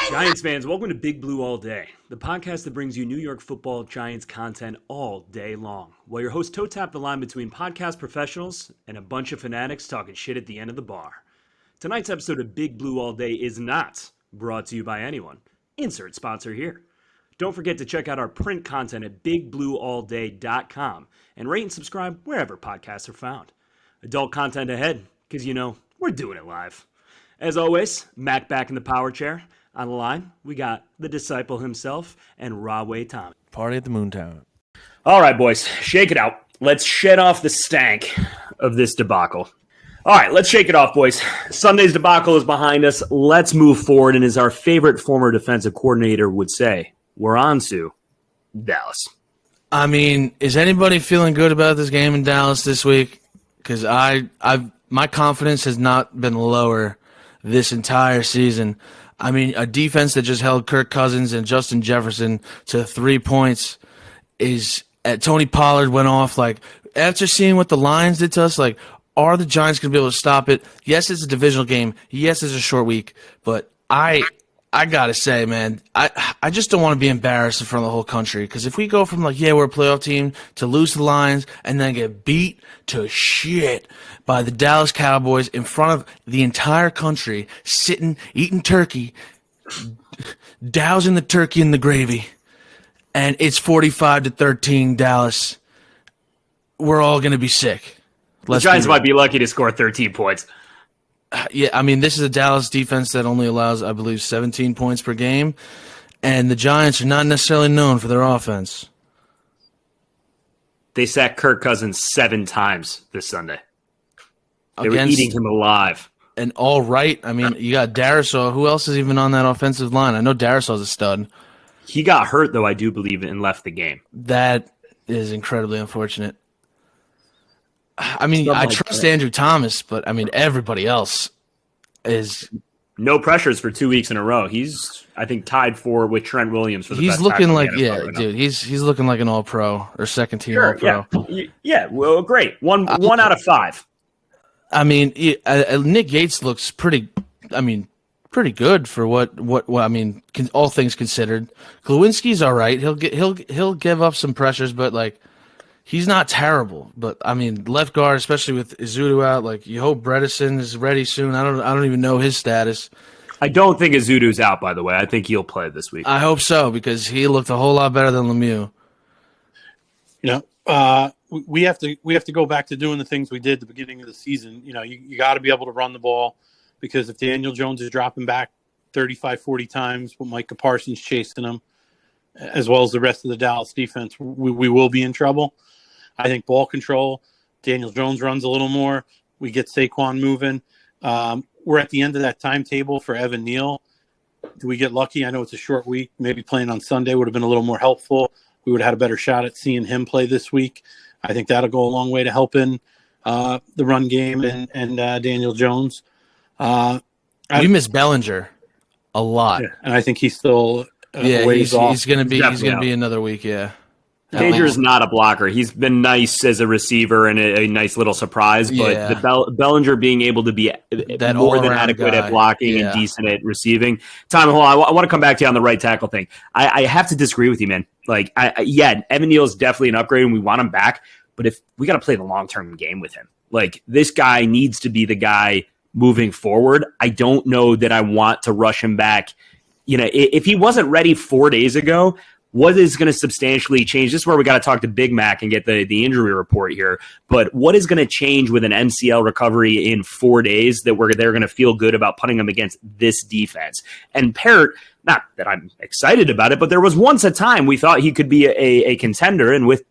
Giants fans, welcome to Big Blue All Day, the podcast that brings you New York football Giants content all day long, while your hosts toe tap the line between podcast professionals and a bunch of fanatics talking shit at the end of the bar. Tonight's episode of Big Blue All Day is not brought to you by anyone. Insert sponsor here. Don't forget to check out our print content at bigblueallday.com and rate and subscribe wherever podcasts are found. Adult content ahead, because we're doing it live. As always, Mac back in the power chair. On the line, we got the disciple himself and Rahway Tommy. Party at the Moon Tower. All right, boys, shake it out. Let's shed off the stank of this debacle. All right, let's shake it off, boys. Sunday's debacle is behind us. Let's move forward, and as our favorite former defensive coordinator would say, we're on to Dallas. I mean, is anybody feeling good about this game in Dallas this week? Because my confidence has not been lower this entire season. I mean, a defense that just held Kirk Cousins and Justin Jefferson to 3 points is Tony Pollard went off. Like, after seeing what the Lions did to us, like, are the Giants going to be able to stop it? Yes, it's a divisional game. Yes, it's a short week. But I got to say, man, I just don't want to be embarrassed in front of the whole country. Because if we go from, like, yeah, we're a playoff team to lose to the Lions and then get beat to shit by the Dallas Cowboys in front of the entire country, sitting, eating turkey, dousing the turkey in the gravy, and it's 45-13 Dallas, we're all going to be sick. The Giants might be lucky to score 13 points. Yeah, I mean, this is a Dallas defense that only allows, I believe, 17 points per game, and the Giants are not necessarily known for their offense. They sacked Kirk Cousins 7 times this Sunday. They were eating him alive. And all right, I mean, you got Darisaw. Who else is even on that offensive line? I know Darisaw's a stud. He got hurt, though, I do believe, and left the game. That is incredibly unfortunate. I mean, I trust Andrew Thomas, but, I mean, everybody else is... No pressures for 2 weeks in a row. He's, I think, tied with Trent Williams for the best. He's looking like, dude, he's looking like an all-pro or second-team all-pro. Yeah, well, great. One out of 5. I mean, Nick Yates looks pretty good for what I mean, all things considered. Glowinski's all right. He'll give up some pressures, but like he's not terrible. But I mean, left guard, especially with Izudu out, like you hope Bredesen is ready soon. I don't even know his status. I don't think Izudu's out, by the way. I think he'll play this week. I hope so because he looked a whole lot better than Lemieux. We have to go back to doing the things we did at the beginning of the season. You got to be able to run the ball because if Daniel Jones is dropping back 35, 40 times with Micah Parsons chasing him, as well as the rest of the Dallas defense, we will be in trouble. I think ball control, Daniel Jones runs a little more. We get Saquon moving. We're at the end of that timetable for Evan Neal. Do we get lucky? I know it's a short week. Maybe playing on Sunday would have been a little more helpful. We would have had a better shot at seeing him play this week. I think that'll go a long way to helping the run game and Daniel Jones. We miss Bellinger a lot, and I think he's still he's going to be another week. Yeah, Danger is not a blocker. He's been nice as a receiver and a nice little surprise, but the Bellinger being able to be that more than adequate at blocking and decent at receiving. Tom, hold on, I want to come back to you on the right tackle thing. I have to disagree with you, man. Like, Evan Neal is definitely an upgrade, and we want him back. But if we got to play the long-term game with him, like this guy needs to be the guy moving forward. I don't know that I want to rush him back. If he wasn't ready 4 days ago, what is going to substantially change? This is where we got to talk to Big Mac and get the injury report here. But what is going to change with an MCL recovery in 4 days that they're going to feel good about putting him against this defense? And Parrott, not that I'm excited about it, but there was once a time we thought he could be a contender. And with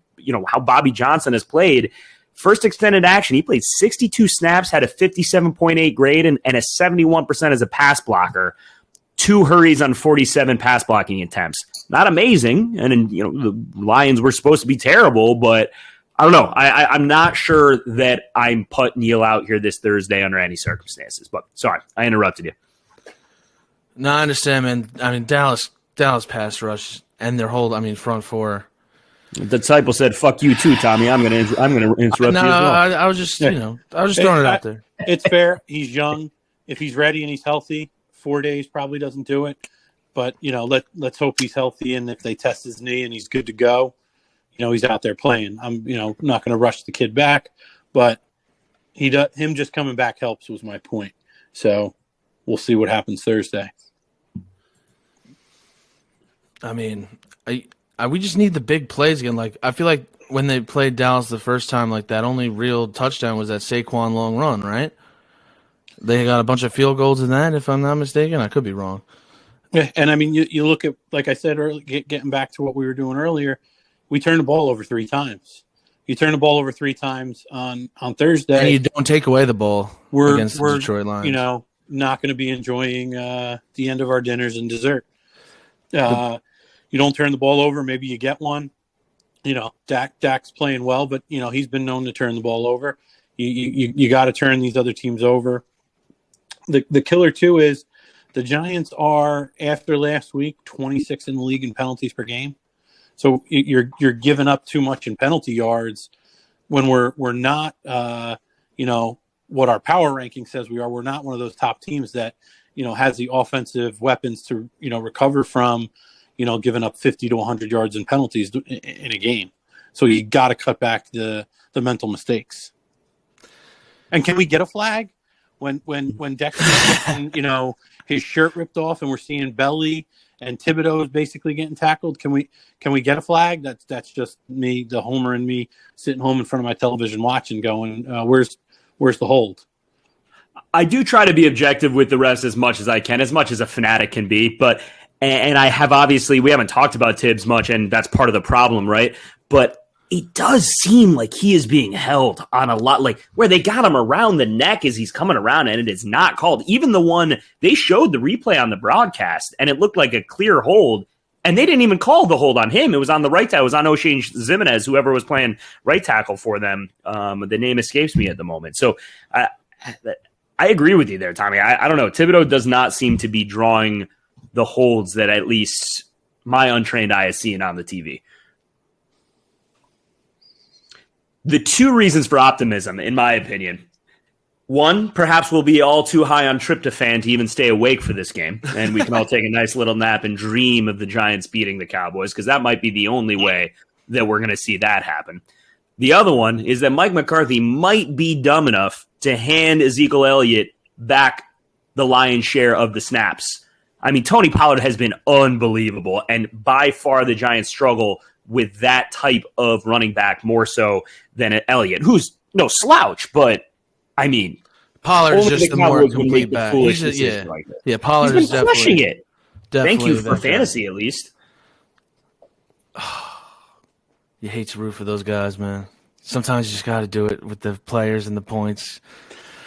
how Bobby Johnson has played, first extended action, he played 62 snaps, had a 57.8 grade and a 71% as a pass blocker. 2 hurries on 47 pass blocking attempts. Not amazing. And the Lions were supposed to be terrible, but I don't know. I'm not sure that I'm putting Neal out here this Thursday under any circumstances. But sorry, I interrupted you. No, I understand, man. I mean, Dallas pass rush and their whole, front four. The disciple said, "Fuck you too, Tommy." I'm gonna interrupt you as well. I was just, I was just throwing it out there. It's fair. He's young. If he's ready and he's healthy, 4 days probably doesn't do it. But let's hope he's healthy, and if they test his knee and he's good to go, he's out there playing. I'm not going to rush the kid back, but him just coming back helps was my point. So we'll see what happens Thursday. I mean, we just need the big plays again. Like, I feel like when they played Dallas the first time, like, that only real touchdown was that Saquon long run, right? They got a bunch of field goals in that, if I'm not mistaken. I could be wrong. Yeah, and I mean, you look at, like I said earlier, getting back to what we were doing earlier, we turned the ball over 3 times. You turn the ball over 3 times on Thursday. And you don't take away the ball against the Detroit Lions. Not going to be enjoying the end of our dinners and dessert. You don't turn the ball over, maybe you get one. Dak's playing well, but he's been known to turn the ball over. You got to turn these other teams over. The killer too is the Giants are, after last week, 26 in the league in penalties per game. So you're giving up too much in penalty yards when we're not what our power ranking says we are. We're not one of those top teams that has the offensive weapons to recover from giving up 50 to 100 yards in penalties in a game. So you got to cut back the mental mistakes. And can we get a flag when Dexter's getting his shirt ripped off and we're seeing belly and Thibodeau is basically getting tackled? Can we get a flag? That's just me, the homer, and me sitting home in front of my television watching, going, where's the hold? I do try to be objective with the rest as much as I can, as much as a fanatic can be, but. And I have, obviously, we haven't talked about Tibbs much, and that's part of the problem, right? But it does seem like he is being held on a lot, like where they got him around the neck as he's coming around, and it is not called. Even the one, they showed the replay on the broadcast, and it looked like a clear hold, and they didn't even call the hold on him. It was on the right tackle. It was on O'Shane Ximenez, whoever was playing right tackle for them. The name escapes me at the moment. So I agree with you there, Tommy. I don't know. Thibodeau does not seem to be drawing the holds that at least my untrained eye is seeing on the TV. The 2 reasons for optimism, in my opinion. One, perhaps we'll be all too high on tryptophan to even stay awake for this game, and we can all take a nice little nap and dream of the Giants beating the Cowboys, because that might be the only way that we're going to see that happen. The other one is that Mike McCarthy might be dumb enough to hand Ezekiel Elliott back the lion's share of the snaps. I mean, Tony Pollard has been unbelievable, and by far the Giants struggle with that type of running back more so than Elliott, who's no slouch, but I mean, Pollard is just the more complete back. Pollard has been crushing it. Thank you for fantasy, at least. You hate to root for those guys, man. Sometimes you just got to do it with the players and the points.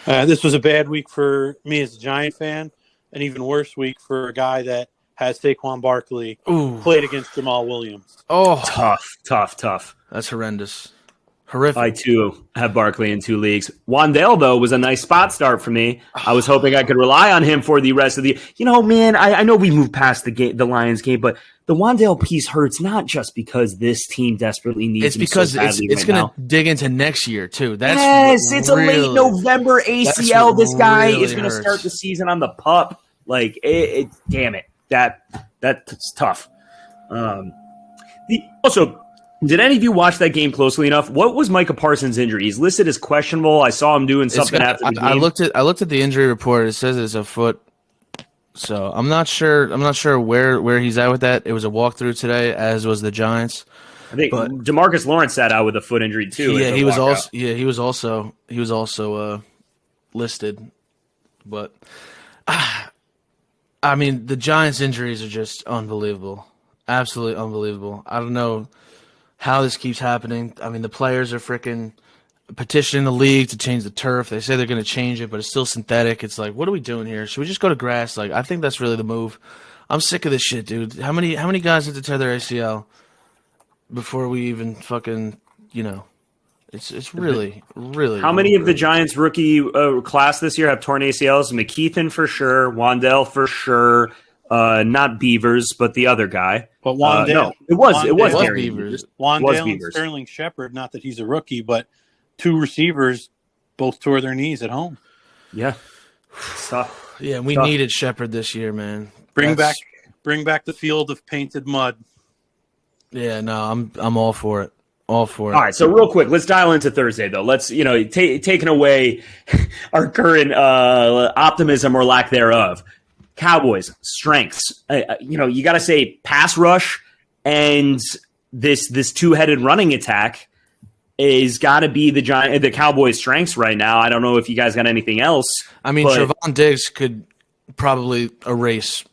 This was a bad week for me as a Giant fan. An even worse week for a guy that has Saquon Barkley played against Jamal Williams. Oh, tough. That's horrendous. Horrific. I, too, have Barkley in 2 leagues. Wan'Dale, though, was a nice spot start for me. I was hoping I could rely on him for the rest of the – man, I know we moved past the Lions game, but the Wan'Dale piece hurts not just because this team desperately needs him so badly. It's going to dig into next year, too. It's a late November ACL. This guy is going to start the season on the pup. Like, damn it. That's tough. Also, did any of you watch that game closely enough? What was Micah Parsons' injury? He's listed as questionable. I saw him doing something after the game. I looked at the injury report. It says it's a foot. So I'm not sure where he's at with that. It was a walkthrough today, as was the Giants. I think DeMarcus Lawrence sat out with a foot injury too. Yeah, he was also listed. But I mean, the Giants' injuries are just unbelievable. Absolutely unbelievable. I don't know how this keeps happening. I mean, the players are freaking petitioning the league to change the turf. They say they're going to change it, but it's still synthetic. It's like, what are we doing here? Should we just go to grass? Like, I think that's really the move. I'm sick of this shit, dude. How many guys have to tear their ACL before we even fucking, it's really, really. How many of the Giants rookie class this year have torn ACLs? McKeithen for sure, Wan'Dale for sure, not Beavers, but the other guy. But Wan'Dale, no, it was Beavers. Wan'Dale and Sterling Shepard. Not that he's a rookie, but 2 receivers both tore their knees at home. Yeah, it's tough. Yeah, we needed Shepard this year, man. Bring back Bring back the field of painted mud. Yeah, no, I'm all for it. All for it. All right, so real quick, let's dial into Thursday, though. Let's, taking away our current optimism or lack thereof. Cowboys, strengths. You got to say pass rush and this two-headed running attack is got to be the Cowboys' strengths right now. I don't know if you guys got anything else. I mean, Trevon Diggs could probably erase.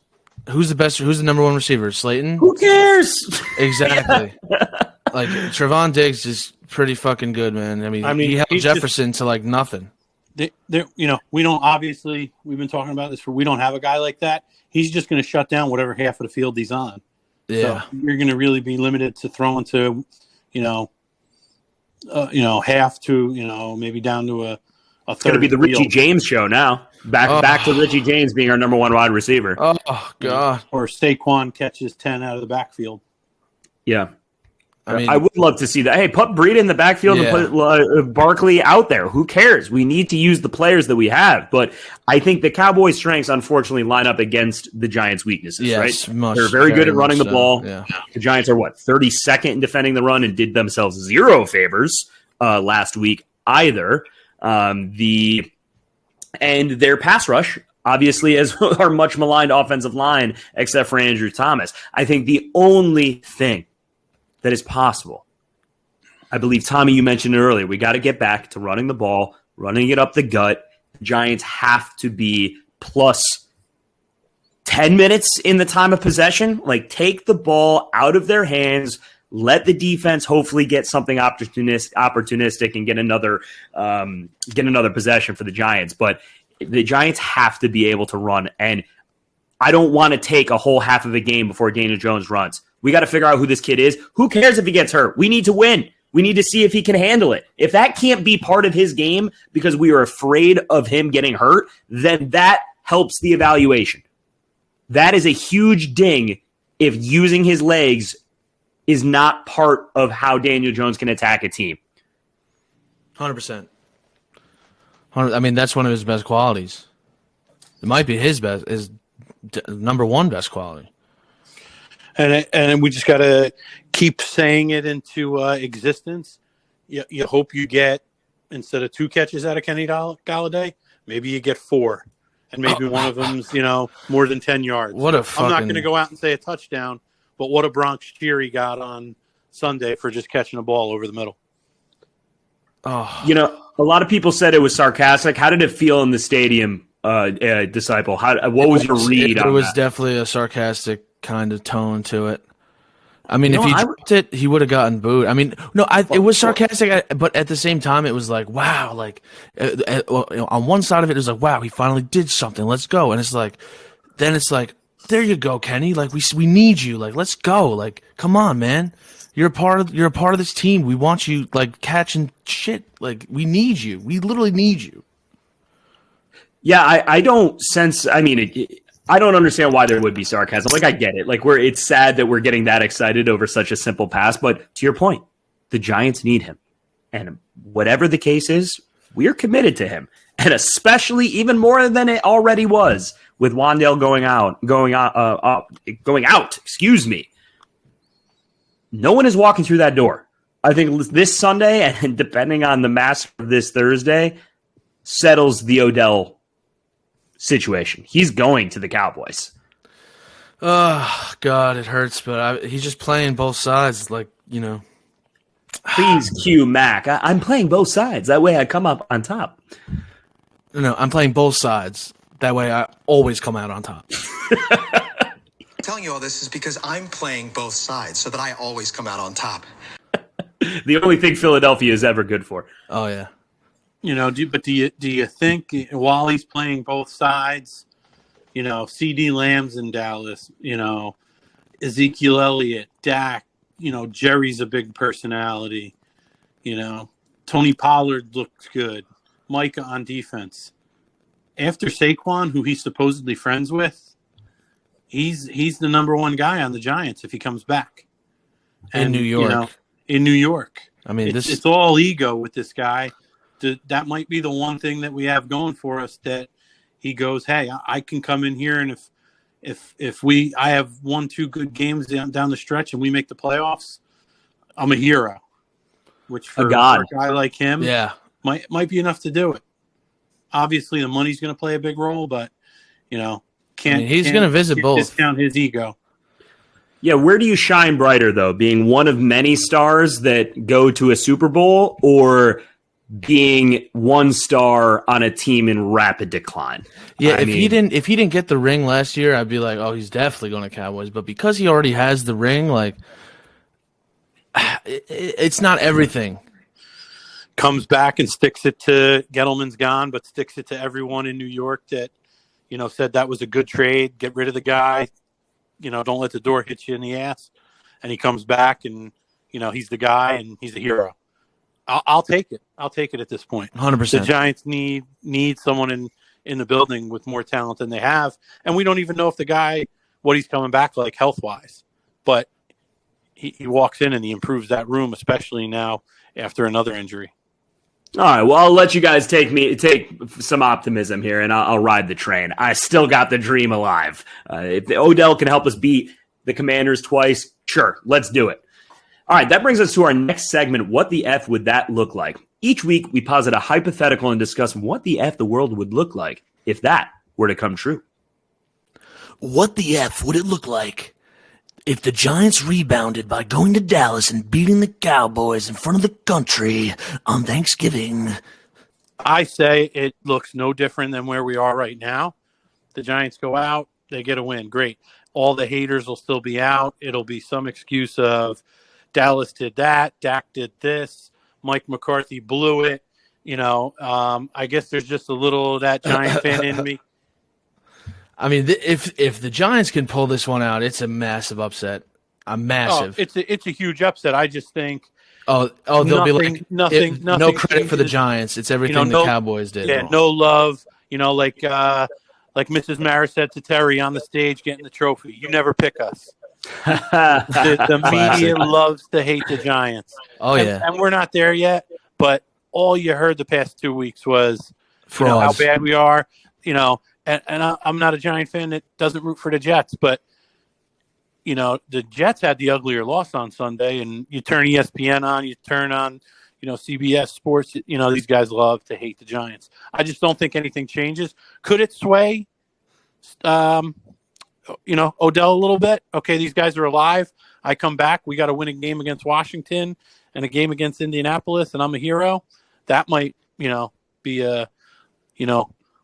Who's the number one receiver? Slayton? Who cares? Exactly. Like, Trevon Diggs is pretty fucking good, man. I mean he held Jefferson to like nothing. We don't, obviously, we've been talking about this we don't have a guy like that. He's just going to shut down whatever half of the field he's on. Yeah. So you're going to really be limited to throwing to, half to, maybe down to a third. It's going to be the Richie James show now. Back to Richie James being our number one wide receiver. Oh, God. Or Saquon catches 10 out of the backfield. Yeah. I would love to see that. Hey, put Breida in the backfield and put Barkley out there. Who cares? We need to use the players that we have. But I think the Cowboys' strengths, unfortunately, line up against the Giants' weaknesses, right? They're very good at running the ball. Yeah. The Giants are, 32nd in defending the run and did themselves zero favors last week either. And their pass rush, obviously, as our much maligned offensive line, except for Andrew Thomas. I think the only thing that is possible, I believe, Tommy, you mentioned it earlier, we got to get back to running the ball, running it up the gut. The Giants have to be plus 10 minutes in the time of possession. Like, take the ball out of their hands, let the defense hopefully get something opportunistic and get another possession for the Giants. But the Giants have to be able to run, and I don't want to take a whole half of a game before Daniel Jones runs. We got to figure out who this kid is. Who cares if he gets hurt? We need to win. We need to see if he can handle it. If that can't be part of his game because we are afraid of him getting hurt, then that helps the evaluation. That is a huge ding if using his legs is not part of how Daniel Jones can attack a team. 100%. I mean, that's one of his best qualities. It might be his number one best quality. And we just got to keep saying it into existence. You hope you get, instead of 2 catches out of Kenny Golladay, maybe you get 4. And maybe one of them's, more than 10 yards. I'm not going to go out and say a touchdown, but what a Bronx cheer he got on Sunday for just catching a ball over the middle. Oh. A lot of people said it was sarcastic. How did it feel in the stadium, Disciple? What was your read on that? It was definitely a sarcastic kind of tone to it. I mean, if he dropped it, he would have gotten booed. I mean, it was sarcastic, but at the same time, it was like, wow, like on one side of it, it was like, wow, he finally did something. Let's go. And it's like, then it's like, there you go, Kenny. Like we need you. Like, let's go. Like, come on, man. You're a part of this team. We want you like catching shit. Like, we need you. We literally need you. Yeah, I don't sense. I mean, I don't understand why there would be sarcasm. Like, I get it. Like, it's sad that we're getting that excited over such a simple pass. But to your point, the Giants need him. And whatever the case is, we're committed to him. And especially even more than it already was with Wan'Dale going out. Excuse me. No one is walking through that door. I think this Sunday, and depending on the mask of this Thursday, settles the Odell situation. He's going to the Cowboys. Oh, God, it hurts, but he's just playing both sides, like, Please cue Mac. I'm playing both sides. That way I come up on top. No, I'm playing both sides. That way I always come out on top. Telling you all this is because I'm playing both sides so that I always come out on top. The only thing Philadelphia is ever good for. Oh, yeah. Do you think while he's playing both sides, CD Lamb's in Dallas, Ezekiel Elliott, Dak, Jerry's a big personality, Tony Pollard looks good, Micah on defense. After Saquon, who he's supposedly friends with, he's the number one guy on the Giants if he comes back. In New York. In New York. I mean, it's all ego with this guy. That might be the one thing that we have going for us, that he goes, hey, I can come in here, and if I have 1-2 good games down the stretch and we make the playoffs, I'm a hero. Which for a guy like him, might be enough to do it. Obviously, the money's going to play a big role, but he's going to visit both. Discount his ego. Yeah, where do you shine brighter though? Being one of many stars that go to a Super Bowl, or being one star on a team in rapid decline? Yeah, if he didn't get the ring last year, I'd be like, oh, he's definitely going to Cowboys. But because he already has the ring, like, it's not everything. Comes back and sticks it to Gettleman's gone, but sticks it to everyone in New York that, said that was a good trade. Get rid of the guy. Don't let the door hit you in the ass. And he comes back and, he's the guy and he's a hero. I'll take it. I'll take it at this point. 100%. The Giants need someone in the building with more talent than they have. And we don't even know if the guy, what he's coming back like health-wise. But he walks in and he improves that room, especially now after another injury. All right, well, I'll let you guys take some optimism here, and I'll ride the train. I still got the dream alive. If Odell can help us beat the Commanders twice, sure, let's do it. All right, that brings us to our next segment, What the F Would That Look Like? Each week, we posit a hypothetical and discuss what the F the world would look like if that were to come true. What the F would it look like if the Giants rebounded by going to Dallas and beating the Cowboys in front of the country on Thanksgiving? I say it looks no different than where we are right now. The Giants go out, they get a win. Great. All the haters will still be out. It'll be some excuse of Dallas did that, Dak did this, Mike McCarthy blew it. I guess there's just a little of that Giant fan in me. I mean, if the Giants can pull this one out, it's a massive upset. It's a huge upset. I just think. They'll be like nothing. No credit for the Giants. It's everything the Cowboys did. Yeah, no love. Like Mrs. Maris said to Terry on the stage, getting the trophy. You never pick us. the media loves to hate the Giants. And we're not there yet. But all you heard the past 2 weeks was how bad we are. And I'm not a Giant fan that doesn't root for the Jets, but, the Jets had the uglier loss on Sunday, and you turn ESPN on, you turn on, CBS Sports, these guys love to hate the Giants. I just don't think anything changes. Could it sway, Odell a little bit? Okay, these guys are alive. I come back. We got to win a game against Washington and a game against Indianapolis, and I'm a hero. That might, be a,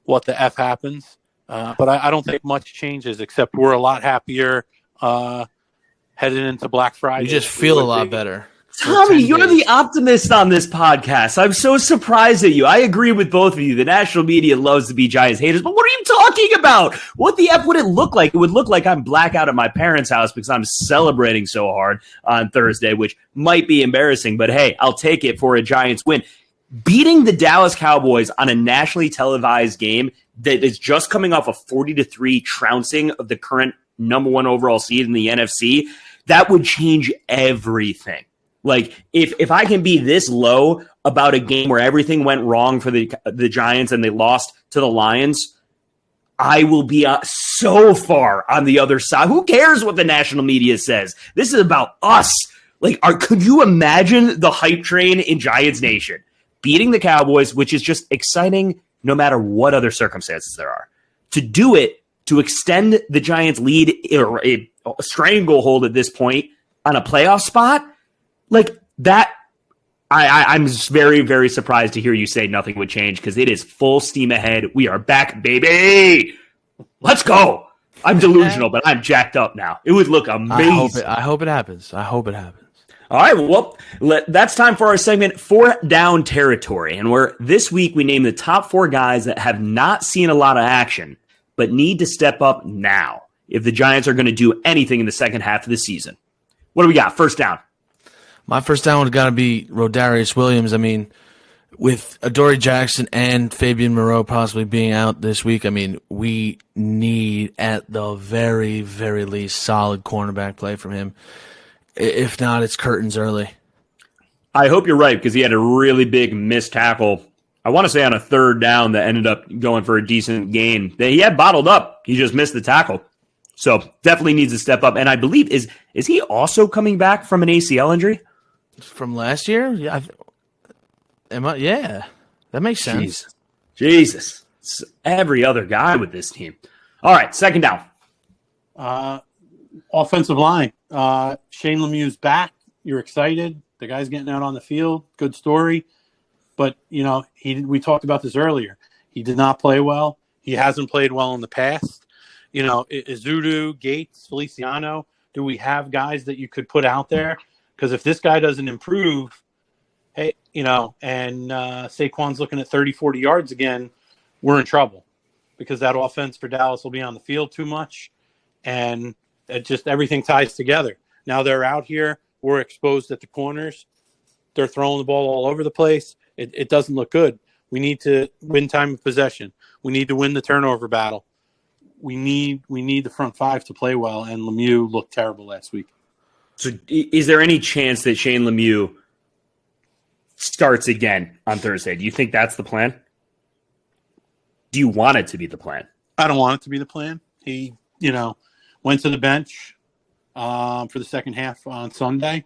what the F happens. But I don't think much changes, except we're a lot happier headed into Black Friday. You just feel a lot better. Tommy, you're the optimist on this podcast. I'm so surprised at you. I agree with both of you. The national media loves to be Giants haters, but what are you talking about? What the F would it look like? It would look like I'm blackout at my parents' house because I'm celebrating so hard on Thursday, which might be embarrassing, but hey, I'll take it for a Giants win. Beating the Dallas Cowboys on a nationally televised game that is just coming off a 40-3 trouncing of the current number one overall seed in the NFC, that would change everything. Like, if I can be this low about a game where everything went wrong for the Giants and they lost to the Lions, I will be so far on the other side. Who cares what the national media says? This is about us. Like, could you imagine the hype train in Giants Nation? Beating the Cowboys, which is just exciting no matter what other circumstances there are. To do it, to extend the Giants' lead, or a stranglehold at this point on a playoff spot, like that, I'm just very, very surprised to hear you say nothing would change, because it is full steam ahead. We are back, baby. Let's go. I'm delusional, but I'm jacked up now. It would look amazing. I hope it happens. I hope it happens. All right, well, that's time for our segment, 4 Down Territory, and where this week we name the top 4 guys that have not seen a lot of action, but need to step up now if the Giants are going to do anything in the second half of the season. What do we got? First down. My first down would got to be Rodarius Williams. I mean, with Adoree Jackson and Fabian Moreau possibly being out this week, I mean, we need at the very, very least solid cornerback play from him. If not, it's curtains early. I hope you're right, because he had a really big missed tackle, I want to say on a third down, that ended up going for a decent gain. He had bottled up. He just missed the tackle. So definitely needs to step up. And I believe, is he also coming back from an ACL injury? From last year? Yeah. Yeah. That makes sense. Jesus. It's every other guy with this team. All right, second down. Offensive line. Shane Lemieux's back. You're excited. The guy's getting out on the field. Good story. But, we talked about this earlier. He did not play well. He hasn't played well in the past. Ezeudu, Gates, Feliciano, do we have guys that you could put out there? Because if this guy doesn't improve, and Saquon's looking at 30, 40 yards again, we're in trouble because that offense for Dallas will be on the field too much. And it just everything ties together. Now they're out here. We're exposed at the corners. They're throwing the ball all over the place. It doesn't look good. We need to win time of possession. We need to win the turnover battle. We need the front five to play well, and Lemieux looked terrible last week. So is there any chance that Shane Lemieux starts again on Thursday? Do you think that's the plan? Do you want it to be the plan? I don't want it to be the plan. He, went to the bench for the second half on Sunday.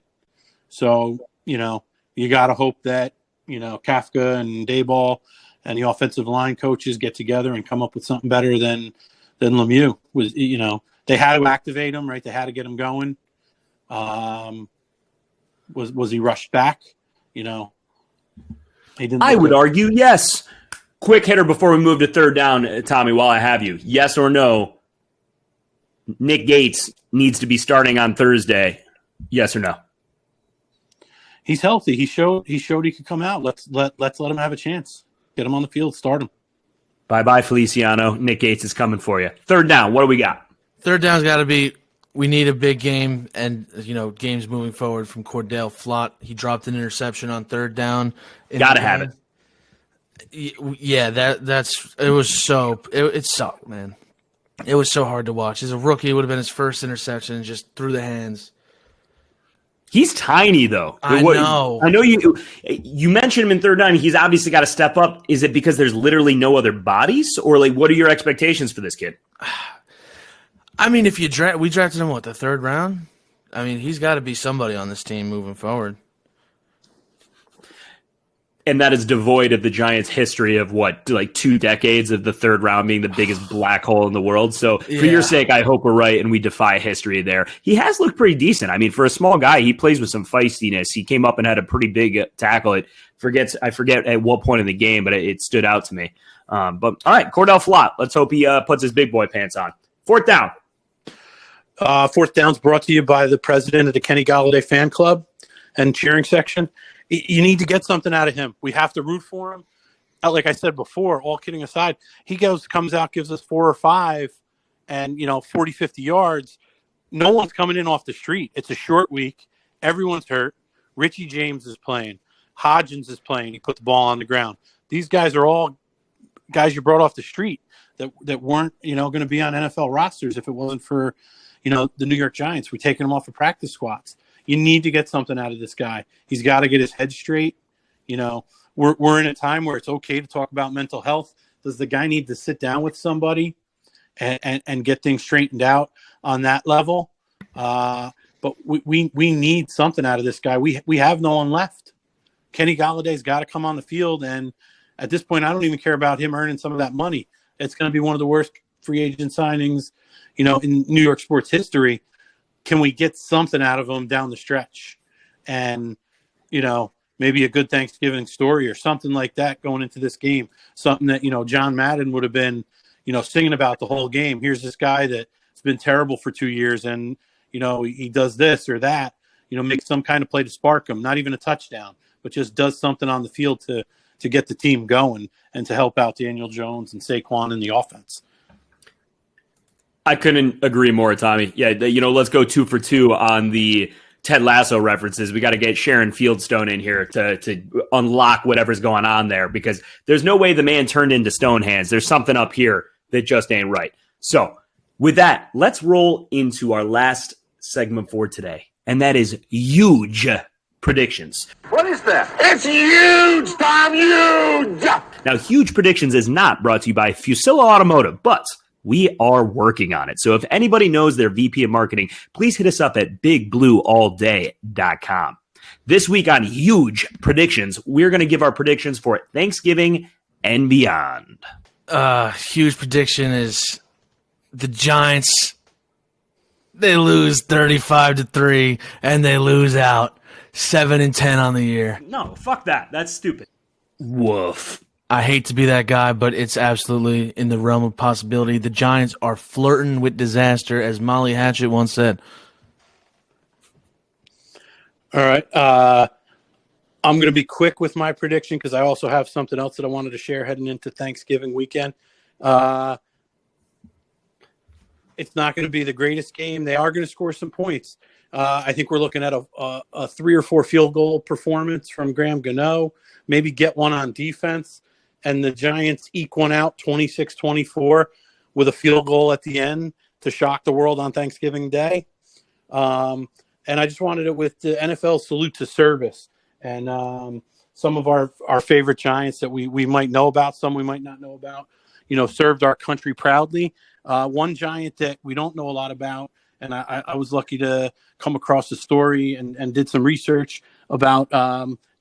So, you got to hope that, Kafka and Dayball and the offensive line coaches get together and come up with something better than Lemieux was. They had to activate him, right? They had to get him going. Was he rushed back? He didn't. I would argue yes. Quick hitter before we move to third down, Tommy, while I have you. Yes or no? Nick Gates needs to be starting on Thursday. Yes or no? He's healthy. He showed he could come out. Let's let him have a chance. Get him on the field. Start him. Bye-bye, Feliciano. Nick Gates is coming for you. Third down. What do we got? Third down's got to be we need a big game and, games moving forward from Cordell Flott. He dropped an interception on third down. Got to have it. Yeah, it sucked, man. It was so hard to watch. As a rookie, it would have been his first interception just through the hands. He's tiny, though. I know. I know you mentioned him in third down. He's obviously got to step up. Is it because there's literally no other bodies? Or, what are your expectations for this kid? I mean, we drafted him, the third round? I mean, he's got to be somebody on this team moving forward. And that is devoid of the Giants' history of 2 decades of the third round being the biggest black hole in the world. So for your sake, I hope we're right and we defy history there. He has looked pretty decent. I mean, for a small guy, he plays with some feistiness. He came up and had a pretty big tackle. I forget at what point in the game, but it stood out to me. But all right, Cordell Flott. Let's hope he puts his big boy pants on. Fourth down. Fourth down's brought to you by the president of the Kenny Golladay fan club and cheering section. You need to get something out of him. We have to root for him. Like I said before, all kidding aside, he comes out, gives us 4 or 5 and, 40, 50 yards. No one's coming in off the street. It's a short week. Everyone's hurt. Richie James is playing. Hodgins is playing. He put the ball on the ground. These guys are all guys you brought off the street that weren't, going to be on NFL rosters if it wasn't for, the New York Giants. We're taking them off of practice squads. You need to get something out of this guy. He's got to get his head straight. We're in a time where it's okay to talk about mental health. Does the guy need to sit down with somebody and get things straightened out on that level? But we need something out of this guy. We have no one left. Kenny Galladay's got to come on the field, and at this point, I don't even care about him earning some of that money. It's going to be one of the worst free agent signings, in New York sports history. Can we get something out of him down the stretch? And, maybe a good Thanksgiving story or something like that going into this game. Something that, John Madden would have been, singing about the whole game. Here's this guy that's been terrible for 2 years and, he does this or that, make some kind of play to spark him. Not even a touchdown, but just does something on the field to get the team going and to help out Daniel Jones and Saquon in the offense. I couldn't agree more, Tommy. Yeah, let's go 2 for 2 on the Ted Lasso references. We got to get Sharon Fieldstone in here to unlock whatever's going on there because there's no way the man turned into stone hands. There's something up here that just ain't right. So with that, let's roll into our last segment for today, and that is huge predictions. What is that? It's huge, Tom, huge! Now, Huge Predictions is not brought to you by Fusilla Automotive, but We are working on it. So if anybody knows their VP of marketing, please hit us up at bigblueallday.com. This week on Huge Predictions, we're going to give our predictions for Thanksgiving and beyond. Huge prediction is the Giants. They lose 35-3, and they lose out 7-10 on the year. No, fuck that. That's stupid. Woof. I hate to be that guy, but it's absolutely in the realm of possibility. The Giants are flirting with disaster, as Molly Hatchet once said. All right. I'm going to be quick with my prediction because I also have something else that I wanted to share heading into Thanksgiving weekend. It's not going to be the greatest game. They are going to score some points. I think we're looking at a 3 or 4 field goal performance from Graham Gano, maybe get one on defense, and the Giants eke one out 26-24 with a field goal at the end to shock the world on Thanksgiving Day. And I just wanted it with the NFL salute to service. And some of our favorite Giants that we might know about, some we might not know about, served our country proudly. One Giant that we don't know a lot about, and I was lucky to come across a story and did some research about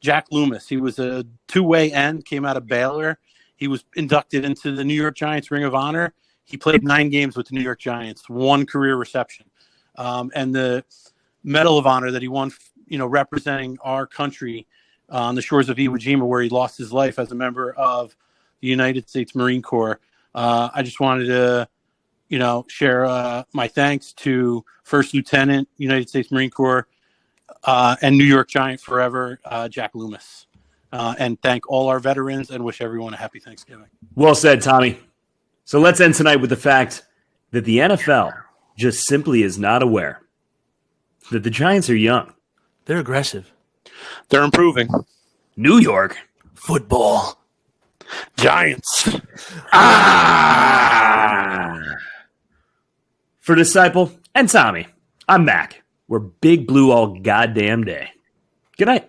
Jack Loomis. He was a two-way end, came out of Baylor. He was inducted into the New York Giants Ring of Honor. He played 9 games with the New York Giants, 1 career reception. And the Medal of Honor that he won, representing our country on the shores of Iwo Jima, where he lost his life as a member of the United States Marine Corps. I just wanted to, share my thanks to First Lieutenant, United States Marine Corps, and New York Giant forever, Jack Loomis. And thank all our veterans and wish everyone a happy Thanksgiving. Well said, Tommy. So let's end tonight with the fact that the NFL just simply is not aware that the Giants are young. They're aggressive. They're improving. New York football. Giants. For Disciple and Tommy, I'm Mac. We're Big Blue all goddamn day. Good night.